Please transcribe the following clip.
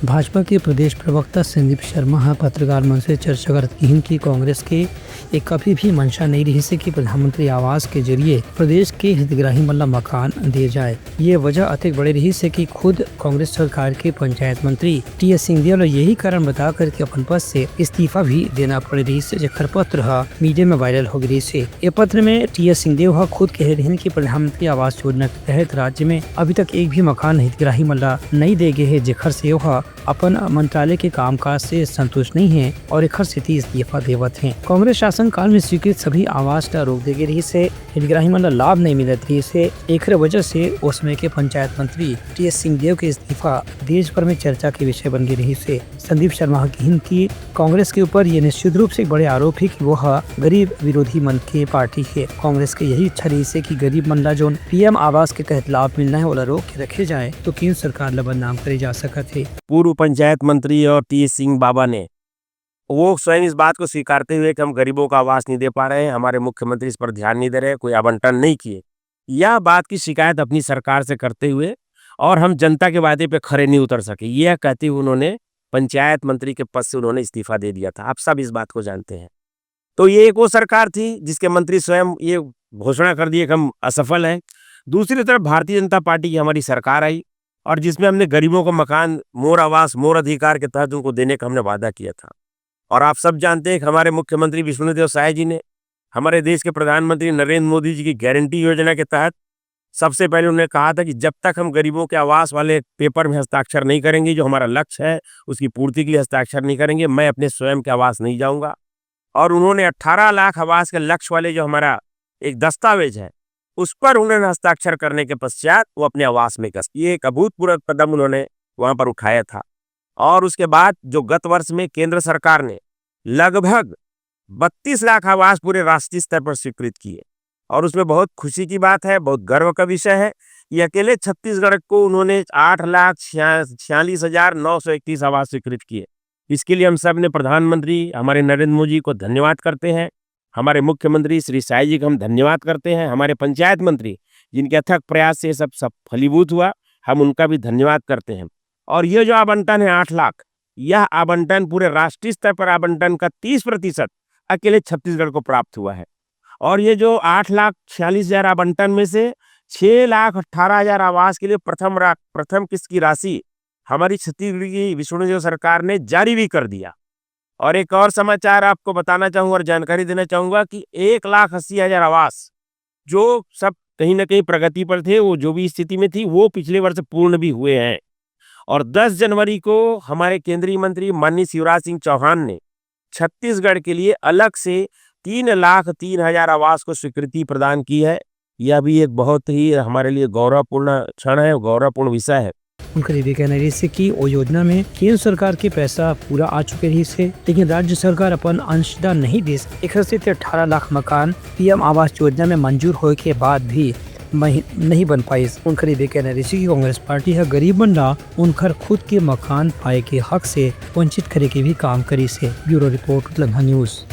भाजपा के प्रदेश प्रवक्ता संदीप शर्मा पत्रकार मंच से चर्चा करते हैं कि कांग्रेस के एक कभी भी मंशा नहीं रही से कि प्रधानमंत्री आवास के जरिए प्रदेश के हितग्राही मल्ला मकान दिए जाए। ये वजह अधिक बड़ी रही से कि खुद कांग्रेस सरकार के पंचायत मंत्री टी.एस. सिंहदेव ने यही कारण बता कर के अपन पद से इस्तीफा भी देना पड़ रही से जेकर पत्र मीडिया में वायरल हो गई से। ये पत्र में टी.एस. सिंहदेव खुद कह रहे हैं कि प्रधानमंत्री आवास योजना के तहत राज्य में अभी तक एक भी मकान हितग्राही मल्ला नहीं दे गए है, जेकर से अपन मंत्रालय के कामकाज से संतुष्ट नहीं है और एक स्थिति इस्तीफा देवत है। कांग्रेस शासन काल में स्वीकृत सभी आवास का रोक दे रही से हितग्राही मल्ला लाभ नहीं मिलत रही से एक वजह से उसमें के पंचायत मंत्री टी.एस. सिंहदेव के इस्तीफा देश भर में चर्चा के विषय बन गई रही से। संदीप शर्मा की कांग्रेस के ऊपर ये निश्चित रूप से एक बड़े आरोप है कि वह गरीब विरोधी मन की पार्टी है। कांग्रेस की यही इच्छा रही से कि गरीब मल्ला जो पीएम आवास के तहत लाभ मिलना है वो रोक के रखे जाए तो केंद्र सरकार ला बदनाम करे जा सकत है। पूर्व पंचायत मंत्री और टी.एस. सिंह बाबा ने वो स्वयं इस बात को स्वीकारते हुए कि हम गरीबों का आवास नहीं दे पा रहे हैं, हमारे मुख्यमंत्री इस पर ध्यान नहीं दे रहे, कोई आवंटन नहीं किए, यह बात की शिकायत अपनी सरकार से करते हुए और हम जनता के वादे पे खरे नहीं उतर सके, यह कहते हुए उन्होंने पंचायत मंत्री के पद से उन्होंने इस्तीफा दे दिया था। आप सब इस बात को जानते हैं। तो ये एक वो सरकार थी जिसके मंत्री स्वयं ये घोषणा कर दिए कि हम असफल हैं। दूसरी तरफ भारतीय जनता पार्टी की हमारी सरकार आई और जिसमें हमने गरीबों को मकान मोर आवास मोर अधिकार के तहत उनको देने का हमने वादा किया था। और आप सब जानते हैं कि हमारे मुख्यमंत्री विष्णुदेव साय जी ने हमारे देश के प्रधानमंत्री नरेंद्र मोदी जी की गारंटी योजना के तहत सबसे पहले उन्होंने कहा था कि जब तक हम गरीबों के आवास वाले पेपर में हस्ताक्षर नहीं करेंगे, जो हमारा लक्ष्य है उसकी पूर्ति के लिए हस्ताक्षर नहीं करेंगे, मैं अपने स्वयं के आवास नहीं जाऊंगा। और उन्होंने 18 लाख आवास के लक्ष्य वाले जो हमारा एक दस्तावेज है उस पर उन्होंने हस्ताक्षर करने के पश्चात वो अपने आवास में ये एक अभूतपूर्व कदम उन्होंने वहां पर उठाया था। और उसके बाद जो गत वर्ष में केंद्र सरकार ने लगभग 32 लाख आवास पूरे राष्ट्रीय स्तर पर स्वीकृत किए और उसमें बहुत खुशी की बात है, बहुत गर्व का विषय है। ये अकेले छत्तीसगढ़ को उन्होंने 8,46,931 आवास स्वीकृत किए। इसके लिए हम सब ने प्रधानमंत्री हमारे नरेंद्र मोदी जी को धन्यवाद करते हैं, हमारे मुख्यमंत्री श्री साय जी को हम धन्यवाद करते हैं, हमारे पंचायत मंत्री जिनके अथक प्रयास से सब फलीभूत हुआ, हम उनका भी धन्यवाद करते हैं। और ये जो आवंटन है 8 लाख, यह आवंटन पूरे राष्ट्रीय स्तर पर आवंटन का 30% अकेले छत्तीसगढ़ को प्राप्त हुआ है। और ये जो 8,46,000 आवंटन में से 6,18,000 आवास के लिए प्रथम किस्त की राशि हमारी छत्तीसगढ़ की विष्णुदेव सरकार ने जारी भी कर दिया। और एक और समाचार आपको बताना चाहूँगा और जानकारी देना चाहूँगा कि 1,80,000 आवास जो सब कहीं ना कहीं प्रगति पर थे, वो जो भी स्थिति में थी वो पिछले वर्ष पूर्ण भी हुए हैं। और 10 जनवरी को हमारे केंद्रीय मंत्री माननीय शिवराज सिंह चौहान ने छत्तीसगढ़ के लिए अलग से 3,03,000 आवास को स्वीकृति प्रदान की है। यह भी एक बहुत ही हमारे लिए गौरवपूर्ण क्षण है, गौरवपूर्ण विषय है। उनका ये कहना है जैसे कि वो योजना में केंद्र सरकार के पैसा पूरा आ चुके रही से, लेकिन राज्य सरकार अपन अंशदान नहीं दे सके। 18 लाख मकान पीएम आवास योजना में मंजूर होने के बाद भी नहीं बन पाई। उनका ये कहना है कि कांग्रेस पार्टी है गरीब मल्ला उनकर खुद के मकान पाए के हक से वंचित करे के भी काम करी से। ब्यूरो रिपोर्ट लम्हा न्यूज।